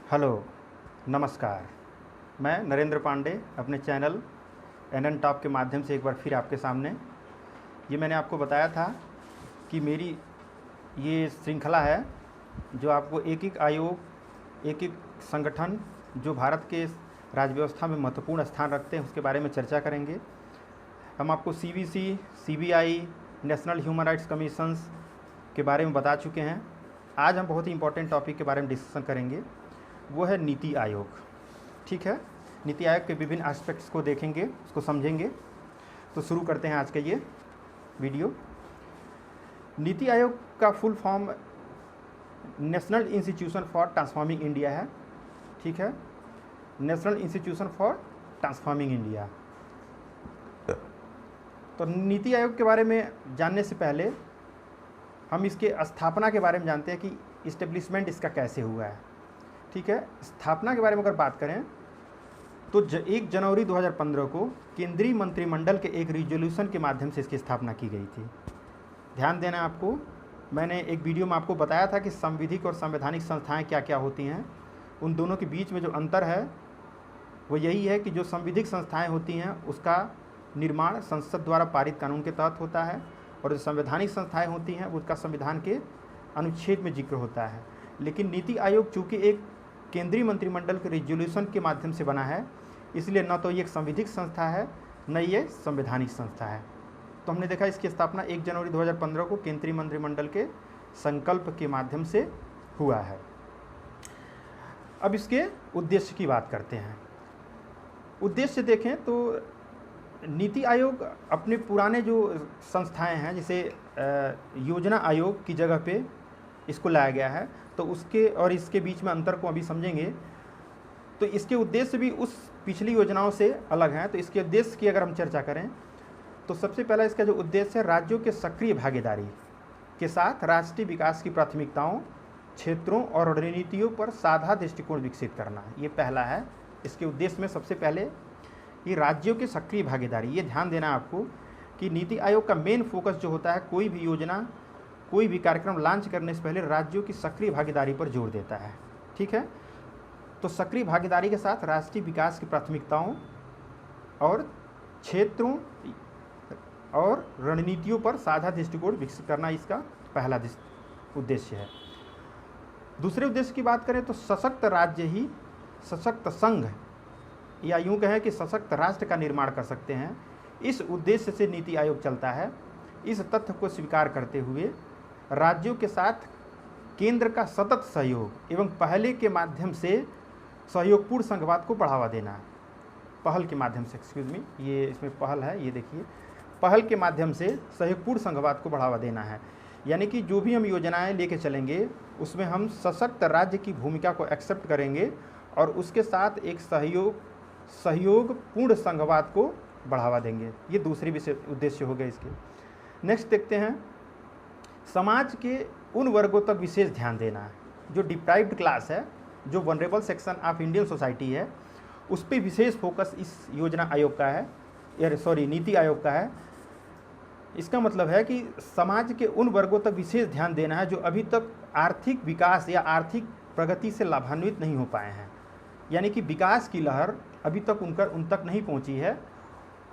Hello, नमस्कार। मैं नरेंद्र पांडे अपने चैनल एनएन टॉप के माध्यम से एक बार फिर आपके सामने। ये मैंने आपको बताया था कि मेरी ये श्रृंखला है जो आपको एक-एक आयोग, एक-एक संगठन जो भारत के राज्य व्यवस्था में महत्वपूर्ण स्थान रखते हैं उसके बारे में चर्चा करेंगे। हम आपको CVC, CBI, national human rights commissions के बारे में बता चुके हैं। आज हम बहुत ही इम्पोर्टेंट टॉपिक के बारे में डिस्कशन करेंगे, वो है नीति आयोग। ठीक है, नीति आयोग के विभिन्न एस्पेक्ट्स को देखेंगे, उसको समझेंगे। तो शुरू करते हैं आज का ये वीडियो। नीति आयोग का full form national institution for transforming India है। ठीक है, national institution for transforming India. तो नीति आयोग के बारे में जानने से पहले हम इसके स्थापना के बारे में जानते हैं कि इस्टेब्लिशमेंट इसका कैसे हुआ है। ठीक है, स्थापना के बारे में अगर बात करें तो 1 जनवरी 2015 को केंद्रीय मंत्रिमंडल के एक रिजोल्यूशन के माध्यम से इसकी स्थापना की गई थी। ध्यान देना आपको, मैंने एक वीडियो में आपको बताया था कि संविधिक और संवैधानिक संस्थाएं क्या क्या होती हैं। उन दोनों के बीच में जो अंतर है वो यही है कि जो संविधिक संस्थाएं होती हैं उसका निर्माण संसद द्वारा पारित कानून के तहत होता है, और जो संवैधानिक संस्थाएं होती हैं उसका संविधान के अनुच्छेद में जिक्र होता है। लेकिन नीति आयोग चूँकि एक केंद्रीय मंत्रिमंडल के रिजोल्यूशन के माध्यम से बना है, इसलिए न तो ये एक संविधिक संस्था है न ये संवैधानिक संस्था है। तो हमने देखा इसकी स्थापना 1 जनवरी 2015 को केंद्रीय मंत्रिमंडल के संकल्प के माध्यम से हुआ है। अब इसके उद्देश्य की बात करते हैं। उद्देश्य देखें तो नीति आयोग अपने पुराने जो संस्थाएं हैं, जैसे योजना आयोग की जगह पे इसको लाया गया है, तो उसके और इसके बीच में अंतर को अभी समझेंगे। तो इसके उद्देश्य भी उस पिछली योजनाओं से अलग हैं। तो इसके उद्देश्य की अगर हम चर्चा करें तो सबसे पहला इसका जो उद्देश्य है, राज्यों के सक्रिय भागीदारी के साथ राष्ट्रीय विकास की प्राथमिकताओं, क्षेत्रों और रणनीतियों पर साझा दृष्टिकोण विकसित करना। ये पहला है इसके उद्देश्य में। सबसे पहले ये राज्यों की सक्रिय भागीदारी, ये ध्यान देना आपको कि नीति आयोग का मेन फोकस जो होता है, कोई भी योजना, कोई भी कार्यक्रम लॉन्च करने से पहले राज्यों की सक्रिय भागीदारी पर जोर देता है। ठीक है, तो सक्रिय भागीदारी के साथ राष्ट्रीय विकास की प्राथमिकताओं और क्षेत्रों और रणनीतियों पर साझा दृष्टिकोण विकसित करना इसका पहला उद्देश्य है। दूसरे उद्देश्य की बात करें तो सशक्त राज्य ही सशक्त संघ, या यूँ कहें कि सशक्त राष्ट्र का निर्माण कर सकते हैं। इस उद्देश्य से नीति आयोग चलता है। इस तथ्य को स्वीकार करते हुए राज्यों के साथ केंद्र का सतत सहयोग एवं पहले के माध्यम से सहयोगपूर्ण संघवाद को बढ़ावा देना है। पहल के माध्यम से, ये इसमें पहल है, ये देखिए, पहल के माध्यम से सहयोगपूर्ण संघवाद को बढ़ावा देना है। यानी कि जो भी हम योजनाएं लेके चलेंगे उसमें हम सशक्त राज्य की भूमिका को एक्सेप्ट करेंगे और उसके साथ एक सहयोगपूर्ण संघवाद को बढ़ावा देंगे। ये दूसरी विषय उद्देश्य हो गए इसके। नेक्स्ट देखते हैं, समाज के उन वर्गों तक विशेष ध्यान देना है जो डिप्राइव्ड क्लास है, जो vulnerable section of Indian society है, उस पर विशेष फोकस इस योजना आयोग का है, नीति आयोग का है। इसका मतलब है कि समाज के उन वर्गों तक विशेष ध्यान देना है जो अभी तक आर्थिक विकास या आर्थिक प्रगति से लाभान्वित नहीं हो पाए हैं। यानी कि विकास की लहर अभी तक उन तक नहीं पहुंची है,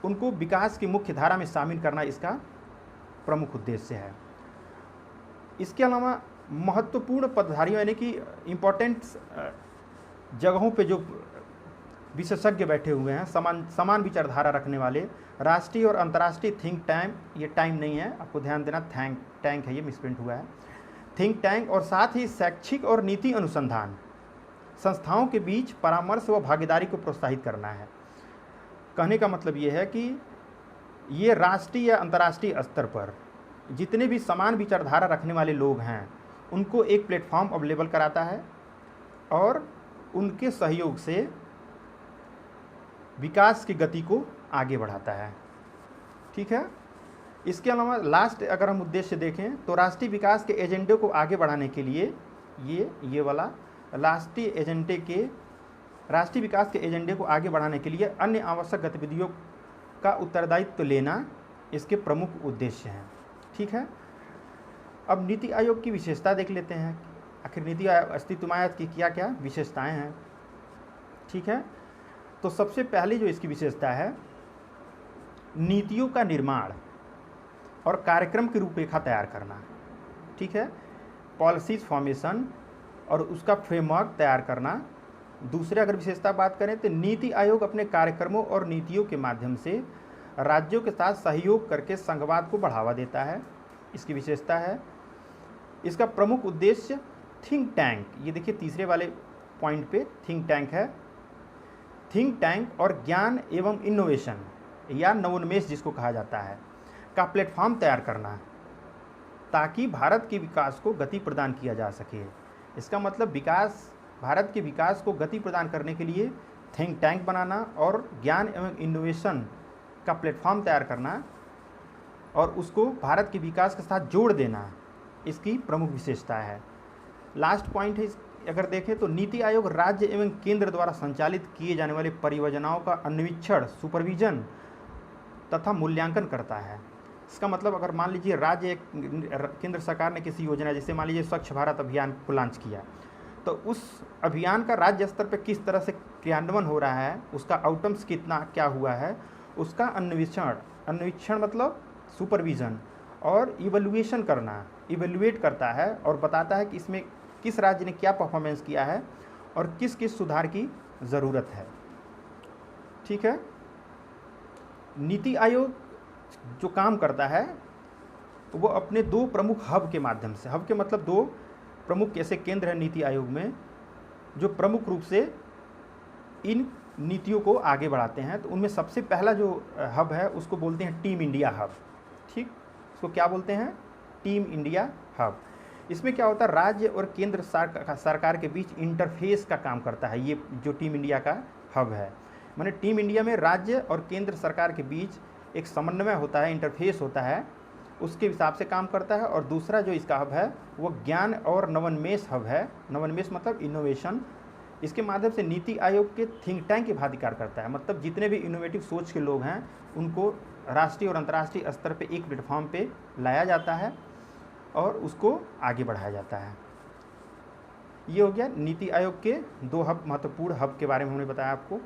उनको विकास की मुख्य धारा में शामिल करना इसका प्रमुख उद्देश्य है। इसके अलावा महत्वपूर्ण पदधारियों, यानी कि इम्पोर्टेंट जगहों पे जो विशेषज्ञ बैठे हुए हैं, समान विचारधारा रखने वाले राष्ट्रीय और अंतर्राष्ट्रीय थिंक टैंक, ये टाइम नहीं है, आपको ध्यान देना, टैंक है, ये मिसप्रिंट हुआ है, थिंक टैंक, और साथ ही शैक्षिक और नीति अनुसंधान संस्थाओं के बीच परामर्श व भागीदारी को प्रोत्साहित करना है। कहने का मतलब ये है कि ये राष्ट्रीय या अंतर्राष्ट्रीय स्तर पर जितने भी समान विचारधारा रखने वाले लोग हैं उनको एक प्लेटफॉर्म अवेलेबल कराता है और उनके सहयोग से विकास की गति को आगे बढ़ाता है। ठीक है, इसके अलावा लास्ट अगर हम उद्देश्य देखें तो राष्ट्रीय विकास के एजेंडे को आगे बढ़ाने के लिए ये वाला राष्ट्रीय विकास के एजेंडे को आगे बढ़ाने के लिए अन्य आवश्यक गतिविधियों का उत्तरदायित्व लेना इसके प्रमुख उद्देश्य हैं। ठीक है, अब नीति आयोग की विशेषता देख लेते हैं। आखिर नीति आयोग अस्तित्व में आया की क्या क्या विशेषताएं हैं, ठीक है। तो सबसे पहली जो इसकी विशेषता है, नीतियों का निर्माण और कार्यक्रम की रूपरेखा तैयार करना, ठीक है, पॉलिसीज फॉर्मेशन और उसका फ्रेमवर्क तैयार करना। दूसरे अगर विशेषता बात करें तो नीति आयोग अपने कार्यक्रमों और नीतियों के माध्यम से राज्यों के साथ सहयोग करके संघवाद को बढ़ावा देता है, इसकी विशेषता है। इसका प्रमुख उद्देश्य थिंक टैंक, ये देखिए तीसरे वाले पॉइंट पे थिंक टैंक है, थिंक टैंक और ज्ञान एवं इनोवेशन या नवोन्मेष जिसको कहा जाता है का प्लेटफॉर्म तैयार करना, ताकि भारत के विकास को गति प्रदान किया जा सके। इसका मतलब भारत के विकास को गति प्रदान करने के लिए थिंक टैंक बनाना और ज्ञान एवं इनोवेशन का प्लेटफॉर्म तैयार करना और उसको भारत के विकास के साथ जोड़ देना, इसकी प्रमुख विशेषता है। लास्ट पॉइंट है, अगर देखें तो नीति आयोग राज्य एवं केंद्र द्वारा संचालित किए जाने वाले परियोजनाओं का अन्वेषण, सुपरविजन तथा मूल्यांकन करता है। इसका मतलब अगर मान लीजिए राज्य केंद्र सरकार ने किसी योजना, जैसे मान लीजिए स्वच्छ भारत अभियान को लॉन्च किया, तो उस अभियान का राज्य स्तर पर किस तरह से क्रियान्वयन हो रहा है, उसका आउटकम्स कितना क्या हुआ है, उसका अन्वेषण मतलब सुपरविजन और इवैल्यूएशन करना, इवैल्यूएट करता है और बताता है कि इसमें किस राज्य ने क्या परफॉर्मेंस किया है और किस किस सुधार की ज़रूरत है, ठीक है। नीति आयोग जो काम करता है वो अपने दो प्रमुख हब के माध्यम से, हब के मतलब दो प्रमुख ऐसे केंद्र हैं नीति आयोग में जो प्रमुख रूप से इन नीतियों को आगे बढ़ाते हैं। तो उनमें सबसे पहला जो हब है उसको बोलते हैं टीम इंडिया हब, ठीक, इसको क्या बोलते हैं, टीम इंडिया हब। इसमें क्या होता है, राज्य और केंद्र सरकार के बीच इंटरफेस का काम करता है ये जो टीम इंडिया का हब है। माने टीम इंडिया में राज्य और केंद्र सरकार के बीच एक समन्वय होता है, इंटरफेस होता है, उसके हिसाब से काम करता है। और दूसरा जो इसका हब है वो ज्ञान और नवोन्मेष हब है, नवोन्मेष मतलब इनोवेशन। इसके माध्यम से नीति आयोग के थिंक टैंक की भांति कार्य करता है, मतलब जितने भी इनोवेटिव सोच के लोग हैं उनको राष्ट्रीय और अंतर्राष्ट्रीय स्तर पे एक प्लेटफॉर्म पे लाया जाता है और उसको आगे बढ़ाया जाता है। ये हो गया नीति आयोग के दो हब, महत्वपूर्ण हब के बारे में हमने बताया आपको।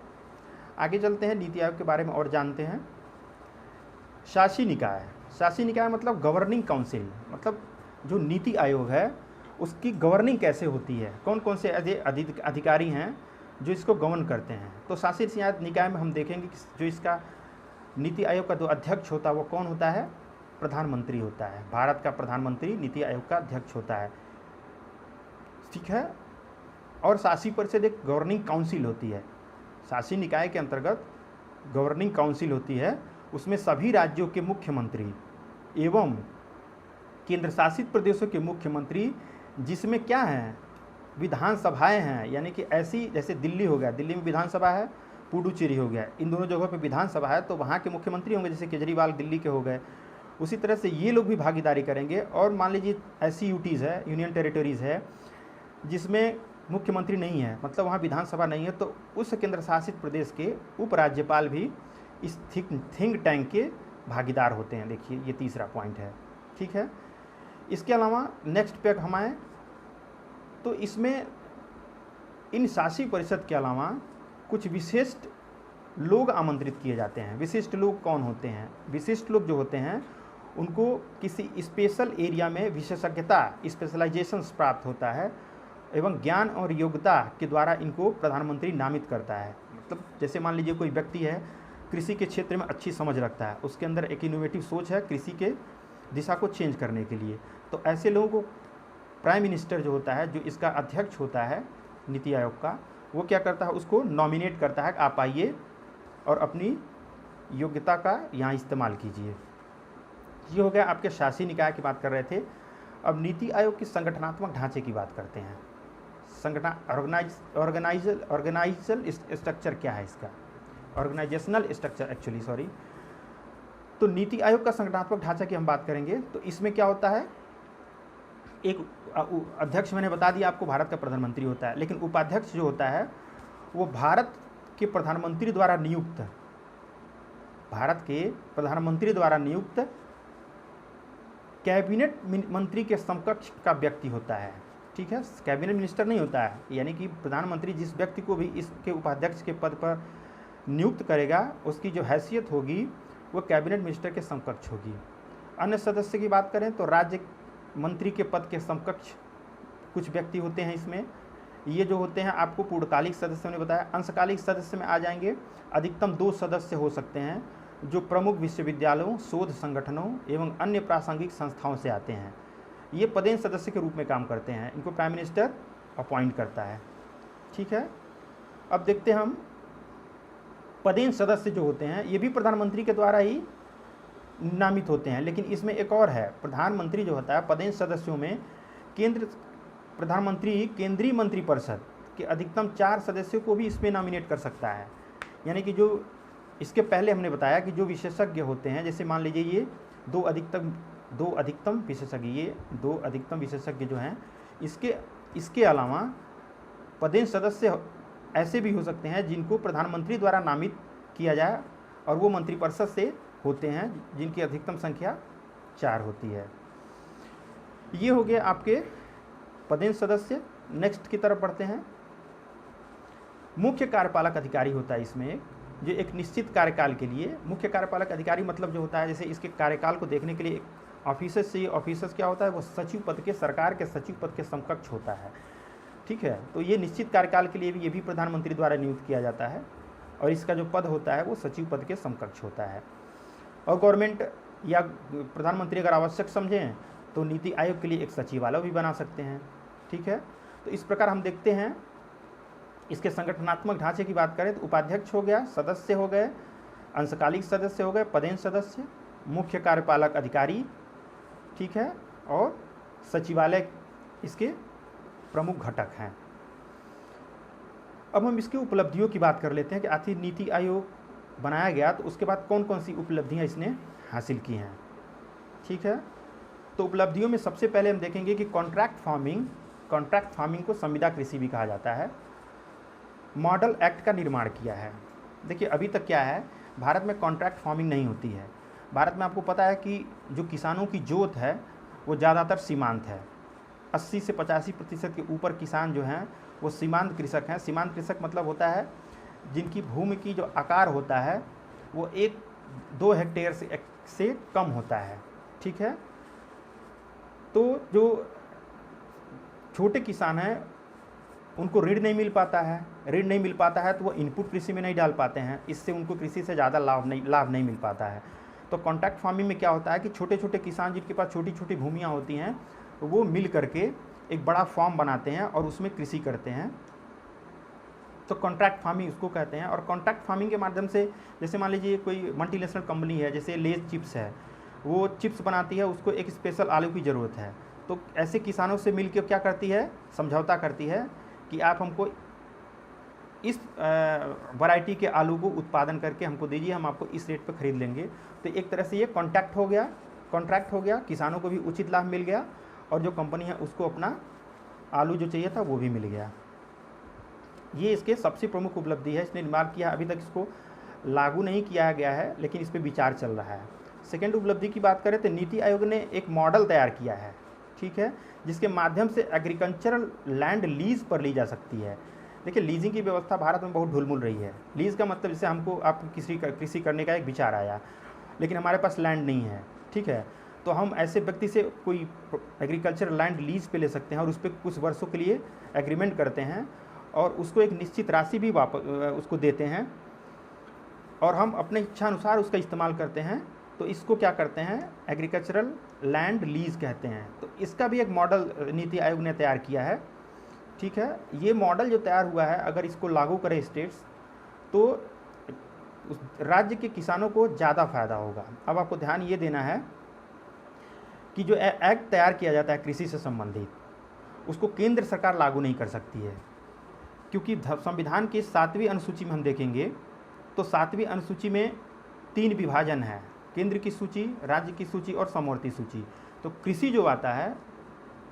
आगे चलते हैं, नीति आयोग के बारे में और जानते हैं। शासी निकाय, शासी निकाय मतलब गवर्निंग काउंसिल, मतलब जो नीति आयोग है उसकी गवर्निंग कैसे होती है, कौन कौन से अधिकारी हैं जो इसको गवर्न करते हैं। तो शासी निकाय में हम देखेंगे कि जो इसका नीति आयोग का जो अध्यक्ष होता है वो कौन होता है, प्रधानमंत्री होता है। भारत का प्रधानमंत्री नीति आयोग का अध्यक्ष होता है, ठीक है। और शासी परिषद एक गवर्निंग काउंसिल होती है, शासी निकाय के अंतर्गत गवर्निंग काउंसिल होती है, उसमें सभी राज्यों के मुख्यमंत्री एवं केंद्र शासित प्रदेशों के मुख्यमंत्री, जिसमें क्या है, विधानसभाएं हैं, यानी कि ऐसी जैसे दिल्ली हो गया, दिल्ली में विधानसभा है, पुडुचेरी हो गया, इन दोनों जगहों पे विधानसभा है, तो वहाँ के मुख्यमंत्री होंगे, जैसे केजरीवाल दिल्ली के हो गए, उसी तरह से ये लोग भी भागीदारी करेंगे। और मान लीजिए ऐसी यूटीज़ है, यूनियन टेरिटरीज़ है, जिसमें मुख्यमंत्री नहीं है, मतलब वहाँ विधानसभा नहीं है, तो उस केंद्र शासित प्रदेश के उपराज्यपाल भी इस थिंक टैंक के भागीदार होते हैं। देखिए ये तीसरा पॉइंट है, ठीक है। इसके अलावा नेक्स्ट पे हम आए तो इसमें इन शासी परिषद के अलावा कुछ विशिष्ट लोग आमंत्रित किए जाते हैं। विशिष्ट लोग कौन होते हैं, विशिष्ट लोग जो होते हैं उनको किसी स्पेशल एरिया में विशेषज्ञता, स्पेशलाइजेशंस प्राप्त होता है एवं ज्ञान और योग्यता के द्वारा इनको प्रधानमंत्री नामित करता है। मतलब जैसे मान लीजिए कोई व्यक्ति है, कृषि के क्षेत्र में अच्छी समझ रखता है, उसके अंदर एक इनोवेटिव सोच है कृषि के दिशा को चेंज करने के लिए, तो ऐसे लोगों को प्राइम मिनिस्टर जो होता है, जो इसका अध्यक्ष होता है नीति आयोग का, वो क्या करता है, उसको नॉमिनेट करता है, आप आइए और अपनी योग्यता का यहाँ इस्तेमाल कीजिए। ये हो गया आपके शासी निकाय की बात कर रहे थे। अब नीति आयोग की संगठनात्मक ढांचे की बात करते हैं। ऑर्गेनाइजल स्ट्रक्चर क्या है इसका, ऑर्गेनाइजेशनल स्ट्रक्चर एक्चुअली, सॉरी। तो नीति आयोग का संगठनात्मक ढांचा की हम बात करेंगे तो इसमें क्या होता है, एक अध्यक्ष मैंने बता दिया आपको, भारत का प्रधानमंत्री होता है, लेकिन उपाध्यक्ष जो होता है वो भारत के प्रधानमंत्री द्वारा नियुक्त, भारत के प्रधानमंत्री द्वारा नियुक्त कैबिनेट मंत्री के समकक्ष का व्यक्ति होता है, ठीक है, कैबिनेट मिनिस्टर नहीं होता है, यानी कि प्रधानमंत्री जिस व्यक्ति को भी इसके उपाध्यक्ष के पद पर नियुक्त करेगा उसकी जो हैसियत होगी वो कैबिनेट मिनिस्टर के समकक्ष होगी। अन्य सदस्य की बात करें तो राज्य मंत्री के पद के समकक्ष कुछ व्यक्ति होते हैं इसमें। ये जो होते हैं आपको पूर्णकालिक सदस्य ने बताया। अंशकालिक सदस्य में आ जाएंगे, अधिकतम 2 सदस्य हो सकते हैं जो प्रमुख विश्वविद्यालयों, शोध संगठनों एवं अन्य प्रासंगिक संस्थाओं से आते हैं। ये पदेन सदस्य के रूप में काम करते हैं, इनको प्राइम मिनिस्टर अपॉइंट करता है। ठीक है, अब देखते हैं हम पदेन सदस्य जो होते हैं ये भी प्रधानमंत्री के द्वारा ही नामित होते हैं, लेकिन इसमें एक और है। प्रधानमंत्री जो होता है पदेन सदस्यों में प्रधानमंत्री केंद्रीय मंत्रिपरिषद के अधिकतम 4 सदस्यों को भी इसमें नॉमिनेट कर सकता है। यानी कि जो इसके पहले हमने बताया कि जो विशेषज्ञ होते हैं, जैसे मान लीजिए ये दो अधिकतम विशेषज्ञ जो हैं, इसके अलावा पदेन सदस्य ऐसे भी हो सकते हैं जिनको प्रधानमंत्री द्वारा नामित किया जाए और वो मंत्रिपरिषद से होते हैं, जिनकी अधिकतम संख्या 4 होती है। ये हो गए आपके पदेन सदस्य। नेक्स्ट की तरफ बढ़ते हैं। मुख्य कार्यपालक अधिकारी होता है इसमें, जो एक निश्चित कार्यकाल के लिए मुख्य कार्यपालक अधिकारी मतलब जो होता है, जैसे इसके कार्यकाल को देखने के लिए ऑफिसर्स से, ऑफिसर्स क्या होता है, वो सचिव पद के, सरकार के सचिव पद के समकक्ष होता है। ठीक है, तो ये निश्चित कार्यकाल के लिए भी ये भी प्रधानमंत्री द्वारा नियुक्त किया जाता है और इसका जो पद होता है वो सचिव पद के समकक्ष होता है। और गवर्नमेंट या प्रधानमंत्री अगर आवश्यक समझें तो नीति आयोग के लिए एक सचिवालय भी बना सकते हैं। ठीक है, तो इस प्रकार हम देखते हैं इसके संगठनात्मक ढांचे की बात करें तो उपाध्यक्ष हो गया, सदस्य हो गए, अंशकालिक सदस्य हो गए, पदेन सदस्य, मुख्य कार्यपालक अधिकारी, ठीक है, और सचिवालय इसके प्रमुख घटक हैं। अब हम इसकी उपलब्धियों की बात कर लेते हैं कि आखिर नीति आयोग बनाया गया तो उसके बाद कौन कौन सी उपलब्धियां इसने हासिल की हैं। ठीक है, तो उपलब्धियों में सबसे पहले हम देखेंगे कि कॉन्ट्रैक्ट फार्मिंग को संविदा कृषि भी कहा जाता है। मॉडल एक्ट का निर्माण किया है। देखिए अभी तक क्या है, भारत में कॉन्ट्रैक्ट फार्मिंग नहीं होती है। भारत में आपको पता है कि जो किसानों की जोत है वो ज़्यादातर सीमांत है। 80 से 85% के ऊपर किसान जो हैं वो सीमांत कृषक हैं। सीमांत कृषक मतलब होता है जिनकी भूमि की जो आकार होता है वो 1-2 हेक्टेयर से कम होता है। ठीक है, तो जो छोटे किसान हैं उनको ऋण नहीं मिल पाता है तो वो इनपुट कृषि में नहीं डाल पाते हैं, इससे उनको कृषि से ज़्यादा लाभ नहीं मिल पाता है। तो कॉन्ट्रैक्ट फार्मिंग में क्या होता है कि छोटे छोटे किसान जिनके पास छोटी छोटी भूमियाँ होती हैं तो वो मिल करके एक बड़ा फार्म बनाते हैं और उसमें कृषि करते हैं, तो कॉन्ट्रैक्ट फार्मिंग उसको कहते हैं। और कॉन्ट्रैक्ट फार्मिंग के माध्यम से जैसे मान लीजिए कोई मल्टीनेशनल कंपनी है, जैसे लेज चिप्स है, वो चिप्स बनाती है, उसको एक स्पेशल आलू की ज़रूरत है, तो ऐसे किसानों से मिलकर क्या करती है, समझौता करती है कि आप हमको इस वैरायटी के आलू को उत्पादन करके हमको दीजिए, हम आपको इस रेट पर ख़रीद लेंगे। तो एक तरह से ये कॉन्ट्रैक्ट हो गया, किसानों को भी उचित लाभ मिल गया और जो कंपनी है उसको अपना आलू जो चाहिए था वो भी मिल गया। ये इसके सबसे प्रमुख उपलब्धि है, इसने निर्माण किया। अभी तक इसको लागू नहीं किया गया है लेकिन इस पर विचार चल रहा है। सेकेंड उपलब्धि की बात करें तो नीति आयोग ने एक मॉडल तैयार किया है, ठीक है, जिसके माध्यम से एग्रीकल्चरल लैंड लीज पर ली जा सकती है। देखिए लीजिंग की व्यवस्था भारत में बहुत ढुलमुल रही है। लीज का मतलब जैसे हमको आप कृषि करने का एक विचार आया लेकिन हमारे पास लैंड नहीं है, ठीक है, तो हम ऐसे व्यक्ति से कोई एग्रीकल्चर लैंड लीज पे ले सकते हैं और उस पर कुछ वर्षों के लिए एग्रीमेंट करते हैं और उसको एक निश्चित राशि भी वापस उसको देते हैं और हम अपने इच्छा अनुसार उसका इस्तेमाल करते हैं। तो इसको क्या करते हैं, एग्रीकल्चरल लैंड लीज कहते हैं। तो इसका भी एक मॉडल नीति आयोग ने तैयार किया है, ठीक है। ये मॉडल जो तैयार हुआ है अगर इसको लागू करें स्टेट्स तो उस राज्य के किसानों को ज़्यादा फायदा होगा। अब आपको ध्यान ये देना है कि जो एक्ट तैयार किया जाता है कृषि से संबंधित उसको केंद्र सरकार लागू नहीं कर सकती है, क्योंकि संविधान की 7वीं अनुसूची में हम देखेंगे तो 7वीं अनुसूची में 3 विभाजन है, केंद्र की सूची, राज्य की सूची और समवर्ती सूची। तो कृषि जो आता है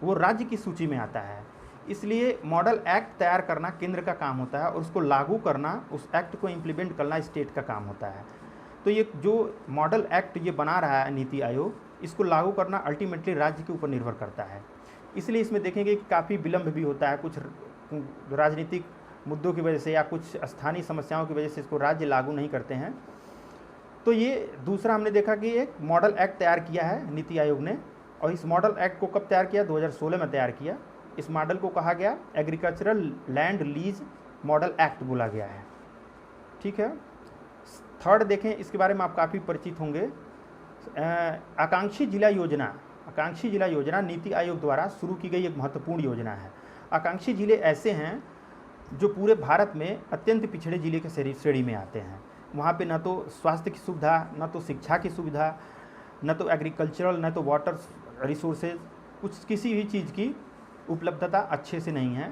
वो राज्य की सूची में आता है, इसलिए मॉडल एक्ट तैयार करना केंद्र का काम होता है और उसको लागू करना, उस एक्ट को इम्प्लीमेंट करना स्टेट का काम होता है। तो ये जो मॉडल एक्ट ये बना रहा है नीति आयोग, इसको लागू करना अल्टीमेटली राज्य के ऊपर निर्भर करता है। इसलिए इसमें देखेंगे कि काफ़ी विलम्ब भी होता है, कुछ राजनीतिक मुद्दों की वजह से या कुछ स्थानीय समस्याओं की वजह से इसको राज्य लागू नहीं करते हैं। तो ये दूसरा हमने देखा कि एक मॉडल एक्ट तैयार किया है नीति आयोग ने, और इस मॉडल एक्ट को कब तैयार किया? 2016 में तैयार किया। इस मॉडल को कहा गया agricultural land lease model act बोला गया है, ठीक है। थर्ड देखें, इसके बारे में आप काफ़ी परिचित होंगे, आकांक्षी जिला योजना। आकांक्षी जिला योजना नीति आयोग द्वारा शुरू की गई एक महत्वपूर्ण योजना है। आकांक्षी जिले ऐसे हैं जो पूरे भारत में अत्यंत पिछड़े जिले के श्रेणी में आते हैं। वहाँ पे न तो स्वास्थ्य की सुविधा, न तो शिक्षा की सुविधा, न तो एग्रीकल्चरल, न तो वाटर रिसोर्सेज, कुछ किसी भी चीज़ की उपलब्धता अच्छे से नहीं है।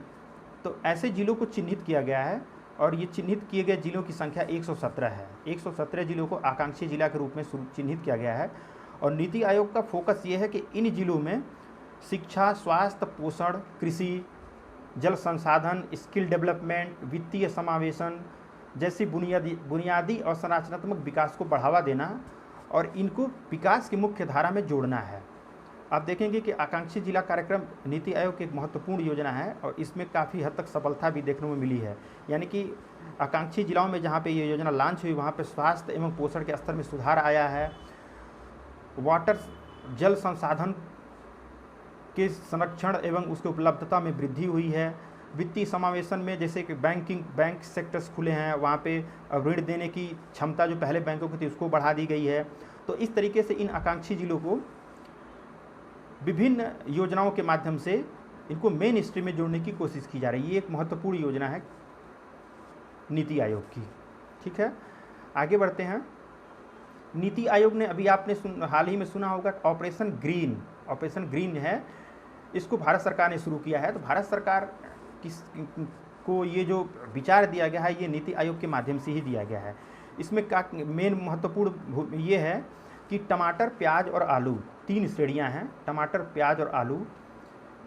तो ऐसे जिलों को चिन्हित किया गया है, और ये चिन्हित किए गए जिलों की संख्या 117 है। 117 जिलों को आकांक्षी जिला के रूप में चिन्हित किया गया है। और नीति आयोग का फोकस ये है कि इन जिलों में शिक्षा, स्वास्थ्य, पोषण, कृषि, जल संसाधन, स्किल डेवलपमेंट, वित्तीय समावेशन जैसी बुनियादी और संरचनात्मक विकास को बढ़ावा देना और इनको विकास की मुख्य धारा में जोड़ना है। आप देखेंगे कि आकांक्षी जिला कार्यक्रम नीति आयोग की एक महत्वपूर्ण योजना है, और इसमें काफ़ी हद तक सफलता भी देखने को मिली है। यानी कि आकांक्षी जिलाओं में जहाँ पे ये योजना लॉन्च हुई, वहाँ पे स्वास्थ्य एवं पोषण के स्तर में सुधार आया है, वाटर जल संसाधन के संरक्षण एवं उसकी उपलब्धता में वृद्धि हुई है, वित्तीय समावेशन में जैसे कि बैंक सेक्टर्स खुले हैं, वहाँ पे ऋण देने की क्षमता जो पहले बैंकों की थी उसको बढ़ा दी गई है। तो इस तरीके से इन आकांक्षी जिलों को विभिन्न योजनाओं के माध्यम से इनको मेन स्ट्रीम में जोड़ने की कोशिश की जा रही है। ये एक महत्वपूर्ण योजना है नीति आयोग की, ठीक है। आगे बढ़ते हैं। नीति आयोग ने अभी आपने हाल ही में सुना होगा ऑपरेशन ग्रीन है, इसको भारत सरकार ने शुरू किया है। तो भारत सरकार को ये जो विचार दिया गया है ये नीति आयोग के माध्यम से ही दिया गया है। इसमें का मेन महत्वपूर्ण ये है कि टमाटर, प्याज और आलू, 3 श्रेणियां हैं, टमाटर, प्याज और आलू,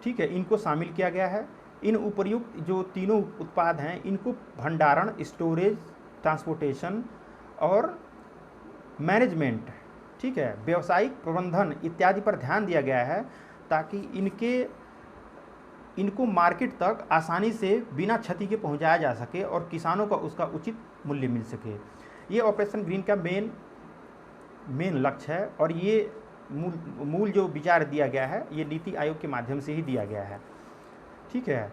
ठीक है, इनको शामिल किया गया है। इन उपर्युक्त जो तीनों उत्पाद हैं इनको भंडारण, स्टोरेज, ट्रांसपोर्टेशन और मैनेजमेंट, ठीक है, व्यावसायिक प्रबंधन इत्यादि पर ध्यान दिया गया है, ताकि इनको मार्केट तक आसानी से बिना क्षति के पहुंचाया जा सके और किसानों को उसका उचित मूल्य मिल सके। ये ऑपरेशन ग्रीन का मेन लक्ष्य है, और ये मूल जो विचार दिया गया है ये नीति आयोग के माध्यम से ही दिया गया है, ठीक है।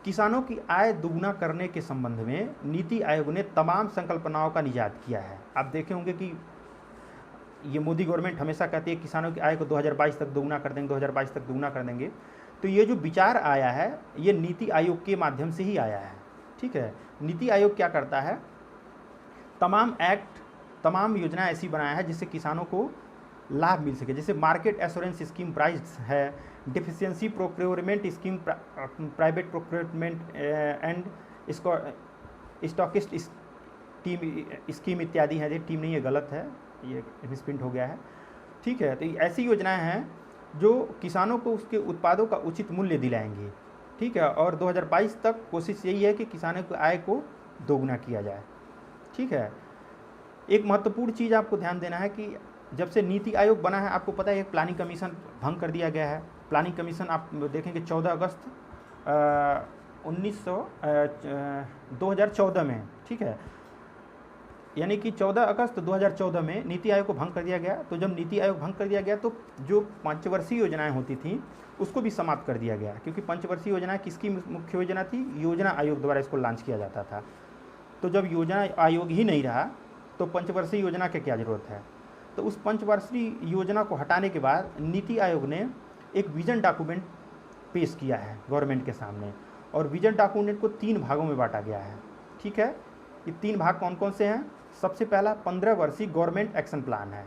किसानों की आय दुगना करने के संबंध में नीति आयोग ने तमाम संकल्पनाओं का निजात किया है। आप देखे होंगे कि ये मोदी गवर्नमेंट हमेशा कहती है किसानों की आय को 2022 तक दोगुना कर देंगे, 2022 तक दोगुना कर देंगे। तो ये जो विचार आया है ये नीति आयोग के माध्यम से ही आया है, ठीक है। नीति आयोग क्या करता है, तमाम योजना ऐसी बनाया है जिससे किसानों को लाभ मिल सके। जैसे मार्केट एश्योरेंस स्कीम प्राइस है, deficiency procurement scheme, private procurement and stockist scheme इत्यादि हैं। ये टीम नहीं है, गलत है, ये मिसप्रिंट हो गया है, ठीक है। तो ऐसी योजनाएं हैं जो किसानों को उसके उत्पादों का उचित मूल्य दिलाएंगी, ठीक है। और 2022 तक कोशिश यही है कि किसानों की आय को दोगुना किया जाए, ठीक है। एक महत्वपूर्ण चीज़ आपको ध्यान देना है कि जब से नीति आयोग बना है, आपको पता है एक प्लानिंग कमीशन भंग कर दिया गया है। प्लानिंग कमीशन आप देखेंगे 14 अगस्त 2014 में, ठीक है, यानी कि 14 अगस्त 2014 में नीति आयोग को भंग कर दिया गया। तो जब नीति आयोग भंग कर दिया गया तो जो पंचवर्षीय योजनाएं होती थीं उसको भी समाप्त कर दिया गया, क्योंकि पंचवर्षीय योजना किसकी मुख्य योजना थी? योजना आयोग द्वारा इसको लॉन्च किया जाता था। तो जब योजना आयोग ही नहीं रहा तो पंचवर्षीय योजना की क्या ज़रूरत है? तो उस पंचवर्षीय योजना को हटाने के बाद नीति आयोग ने एक विजन डॉक्यूमेंट पेश किया है गवर्नमेंट के सामने, और विजन डॉक्यूमेंट को 3 भागों में बांटा गया है, ठीक है। ये 3 भाग कौन कौन से हैं? सबसे पहला 15 वर्षीय गवर्नमेंट एक्शन प्लान है,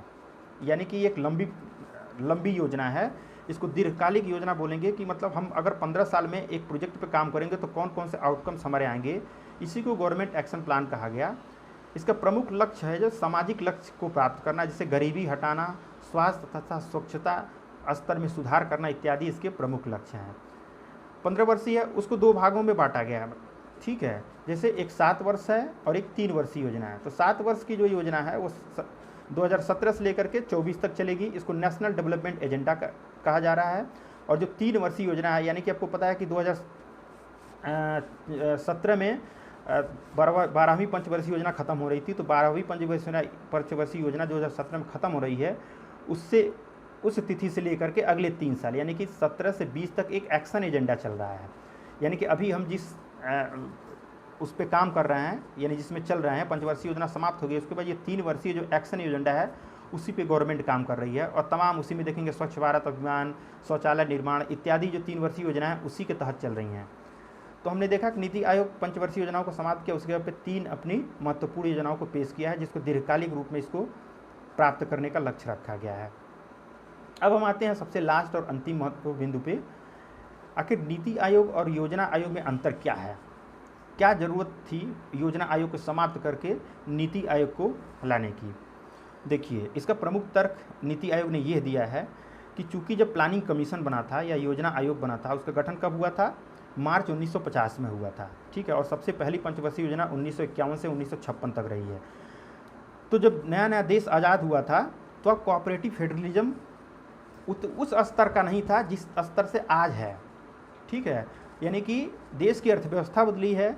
यानी कि एक लंबी योजना है। इसको दीर्घकालिक योजना बोलेंगे कि मतलब हम अगर 15 साल में एक प्रोजेक्ट पे काम करेंगे तो कौन कौन से आउटकम्स हमारे आएंगे, इसी को गवर्नमेंट एक्शन प्लान कहा गया। इसका प्रमुख लक्ष्य है जो सामाजिक लक्ष्य को प्राप्त करना, जैसे गरीबी हटाना, स्वास्थ्य तथा स्वच्छता स्तर में सुधार करना इत्यादि इसके प्रमुख लक्ष्य हैं। 15 वर्षीय है, उसको 2 भागों में बांटा गया है, ठीक है। जैसे एक 7 वर्ष है और एक 3 वर्षीय योजना है। तो 7 वर्ष की जो योजना है वो 2017 से लेकर के 24 तक चलेगी। इसको नेशनल डेवलपमेंट एजेंडा कहा जा रहा है। और जो 3 वर्षीय योजना है, यानी कि आपको पता है कि 2017 में 12वीं पंचवर्षीय योजना खत्म हो रही थी, तो 12वीं पंचवर्षीय योजना 2017 में खत्म हो रही है, उससे उस तिथि से लेकर के अगले 3 साल यानी कि 17 से 20 तक एक एक्शन एजेंडा चल रहा है। यानी कि अभी हम जिस उस पर काम कर रहे हैं, यानी जिसमें चल रहे हैं, पंचवर्षीय योजना समाप्त हो गई, उसके बाद ये 3 वर्षीय जो एक्शन एजेंडा है उसी पे गवर्नमेंट काम कर रही है, और तमाम उसी में देखेंगे स्वच्छ भारत अभियान, शौचालय निर्माण इत्यादि जो 3 वर्षीय योजना है उसी के तहत चल रही हैं। तो हमने देखा कि नीति आयोग पंचवर्षीय योजनाओं को समाप्त किया, उसके बाद 3 अपनी महत्वपूर्ण योजनाओं को पेश किया है, जिसको दीर्घकालिक रूप में इसको प्राप्त करने का लक्ष्य रखा गया है। अब हम आते हैं सबसे लास्ट और अंतिम महत्वपूर्ण बिंदु पे, आखिर नीति आयोग और योजना आयोग में अंतर क्या है, क्या ज़रूरत थी योजना आयोग को समाप्त करके नीति आयोग को लाने की। देखिए, इसका प्रमुख तर्क नीति आयोग ने यह दिया है कि चूंकि जब प्लानिंग कमीशन बना था या योजना आयोग बना था, उसका गठन कब हुआ था, मार्च 1950 में हुआ था, ठीक है, और सबसे पहली पंचवर्षीय योजना 1951 से 1956 तक रही है। तो जब नया नया देश आज़ाद हुआ था, तो अब कोऑपरेटिव फेडरलिज्म उस स्तर का नहीं था जिस स्तर से आज है, ठीक है, यानी कि देश की अर्थव्यवस्था बदली है,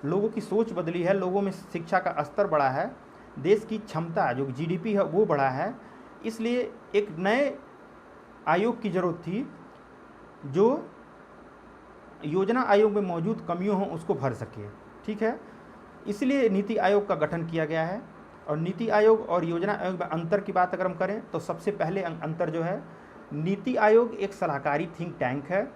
लोगों की सोच बदली है, लोगों में शिक्षा का स्तर बढ़ा है, देश की क्षमता जो जीडीपी है वो बढ़ा है, इसलिए एक नए आयोग की ज़रूरत थी जो योजना आयोग में मौजूद कमियों हों उसको भर सके, ठीक है, इसलिए नीति आयोग का गठन किया गया है। और नीति आयोग और योजना आयोग में अंतर की बात अगर हम करें तो सबसे पहले अंतर जो है, नीति आयोग एक सलाहकारी थिंक टैंक है,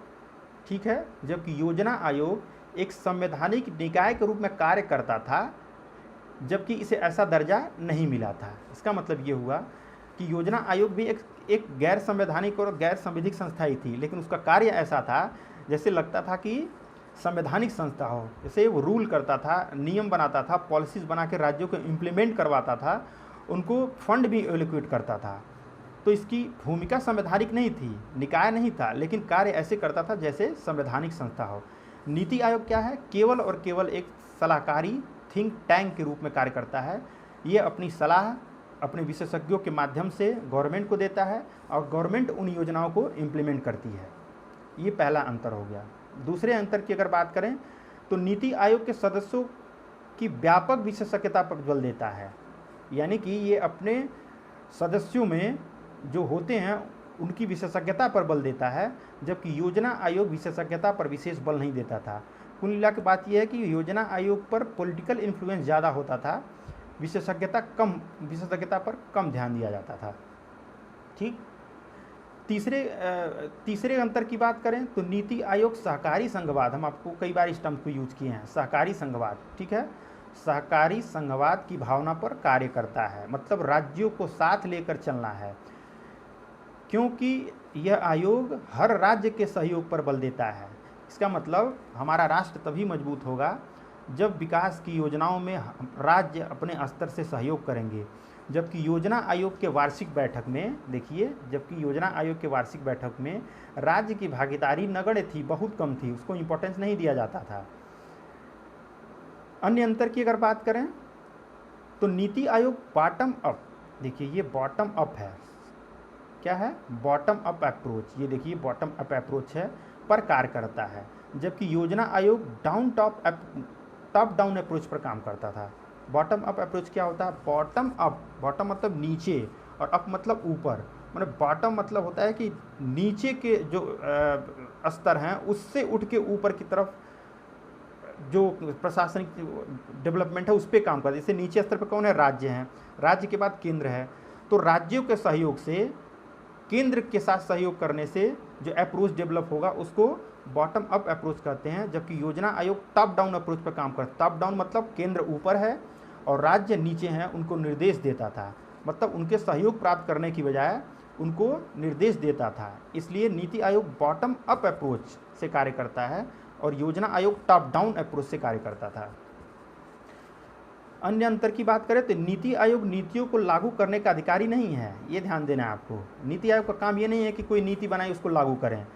ठीक है, जबकि योजना आयोग एक संवैधानिक निकाय के रूप में कार्य करता था, जबकि इसे ऐसा दर्जा नहीं मिला था। इसका मतलब ये हुआ कि योजना आयोग भी एक गैर संवैधानिक और गैर संविधिक संस्था ही थी, लेकिन उसका कार्य ऐसा था जैसे लगता था कि संवैधानिक संस्था हो, जैसे वो रूल करता था, नियम बनाता था, पॉलिसीज़ बना के राज्यों को इम्प्लीमेंट करवाता था, उनको फंड भी एलोकेट करता था। तो इसकी भूमिका संवैधानिक नहीं थी, निकाय नहीं था, लेकिन कार्य ऐसे करता था जैसे संवैधानिक संस्था हो। नीति आयोग क्या है, केवल और केवल एक सलाहकारी थिंक टैंक के रूप में कार्य करता है। ये अपनी सलाह अपने विशेषज्ञों के माध्यम से गवर्नमेंट को देता है और गवर्नमेंट उन योजनाओं को इम्प्लीमेंट करती है। ये पहला अंतर हो गया। दूसरे अंतर की अगर बात करें तो नीति आयोग के सदस्यों की व्यापक विशेषज्ञता पर बल देता है, यानी कि ये अपने सदस्यों में जो होते हैं उनकी विशेषज्ञता पर बल देता है, जबकि योजना आयोग विशेषज्ञता पर विशेष बल नहीं देता था। कुल मिला के बात यह है कि योजना आयोग पर पॉलिटिकल इन्फ्लुएंस ज़्यादा होता था, विशेषज्ञता पर कम ध्यान दिया जाता था, ठीक। तीसरे अंतर की बात करें तो नीति आयोग सहकारी संघवाद, हम आपको कई बार इस टर्म को यूज किए हैं, सहकारी संघवाद, ठीक है, सहकारी संघवाद की भावना पर कार्य करता है, मतलब राज्यों को साथ लेकर चलना है, क्योंकि यह आयोग हर राज्य के सहयोग पर बल देता है। इसका मतलब हमारा राष्ट्र तभी मजबूत होगा जब विकास की योजनाओं में राज्य अपने स्तर से सहयोग करेंगे। जबकि योजना आयोग के वार्षिक बैठक में देखिए, जबकि योजना आयोग के वार्षिक बैठक में राज्य की भागीदारी नगण्य थी, बहुत कम थी, उसको इम्पोर्टेंस नहीं दिया जाता था। अन्य अंतर की अगर बात करें तो नीति आयोग बॉटम अप, देखिए ये बॉटम अप है, क्या है, बॉटम अप अप्रोच, ये देखिए बॉटम अप अप्रोच है पर कार्य करता है, जबकि योजना आयोग टॉप डाउन अप्रोच पर काम करता था। बॉटम अप अप्रोच क्या होता है, बॉटम मतलब नीचे और अप मतलब ऊपर, मतलब बॉटम मतलब होता है कि नीचे के जो स्तर हैं उससे उठ के ऊपर की तरफ जो प्रशासनिक डेवलपमेंट है उस पर काम करता है। जैसे नीचे स्तर पर कौन है, राज्य हैं, राज्य के बाद केंद्र है, तो राज्यों के सहयोग से केंद्र के साथ सहयोग करने से जो अप्रोच डेवलप होगा उसको बॉटम अप अप्रोच कहते हैं। जबकि योजना आयोग टॉप डाउन अप्रोच पर काम करता है। टॉप डाउन मतलब केंद्र ऊपर है और राज्य नीचे हैं, उनको निर्देश देता था, मतलब उनके सहयोग प्राप्त करने की बजाय उनको निर्देश देता था। इसलिए NITI Aayog bottom up approach से कार्य करता है और योजना आयोग टॉप डाउन अप्रोच से कार्य करता था। अन्य अंतर की बात करें तो नीति आयोग नीतियों को लागू करने का अधिकारी नहीं है, ये ध्यान देना है आपको। नीति आयोग का काम ये नहीं है कि कोई नीति बनाए उसको लागू करें,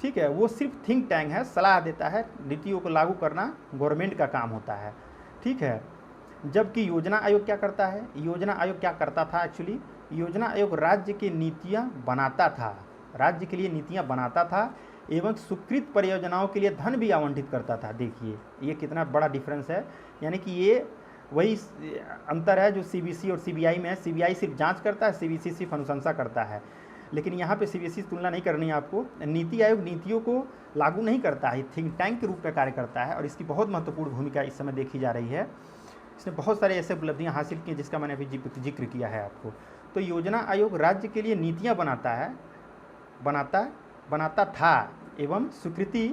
ठीक है, वो सिर्फ थिंक टैंक है, सलाह देता है, नीतियों को लागू करना गवर्नमेंट का काम होता है, ठीक है। जबकि योजना आयोग क्या करता है, योजना आयोग क्या करता था एक्चुअली, योजना आयोग राज्य की नीतियाँ बनाता था, राज्य के लिए नीतियाँ बनाता था एवं स्वीकृत परियोजनाओं के लिए धन भी आवंटित करता था। देखिए ये कितना बड़ा डिफरेंस है, यानी कि ये वही अंतर है जो सीबीसी और सीबीआई में है। सीबीआई सिर्फ जांच करता है, सीबीसी सिर्फ अनुशंसा करता है, लेकिन यहाँ पे सीबीसी से तुलना नहीं करनी है आपको। नीति आयोग नीतियों को लागू नहीं करता है, थिंक टैंक के रूप में कार्य करता है और इसकी बहुत महत्वपूर्ण भूमिका इस समय देखी जा रही है। इसने बहुत सारे ऐसे उपलब्धियाँ हासिल की जिसका मैंने अभी जिक्र किया है आपको। तो योजना आयोग राज्य के लिए नीतियाँ बनाता था एवं स्वीकृति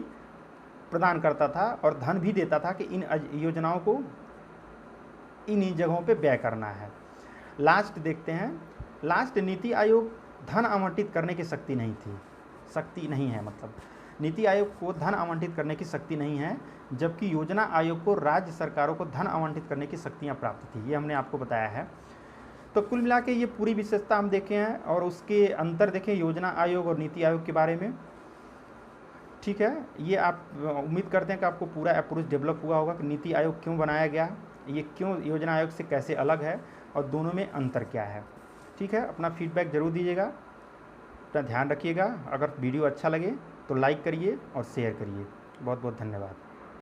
प्रदान करता था और धन भी देता था कि इन योजनाओं को इन जगहों पे व्यय करना है। लास्ट देखते हैं, लास्ट नीति आयोग धन आवंटित करने की शक्ति नहीं है, मतलब नीति आयोग को धन आवंटित करने की शक्ति नहीं है, जबकि योजना आयोग को राज्य सरकारों को धन आवंटित करने की शक्तियाँ प्राप्त थी। ये हमने आपको बताया है। तो कुल मिला के ये पूरी विशेषता हम देखे हैं और उसके अंतर देखें योजना आयोग और नीति आयोग के बारे में। ठीक है, ये आप उम्मीद करते हैं कि आपको पूरा अप्रोच डेवलप हुआ होगा कि नीति आयोग क्यों बनाया गया, ये क्यों योजना आयोग से कैसे अलग है और दोनों में अंतर क्या है। ठीक है, अपना फीडबैक ज़रूर दीजिएगा, अपना ध्यान रखिएगा। अगर वीडियो अच्छा लगे तो लाइक करिए और शेयर करिए। बहुत बहुत धन्यवाद।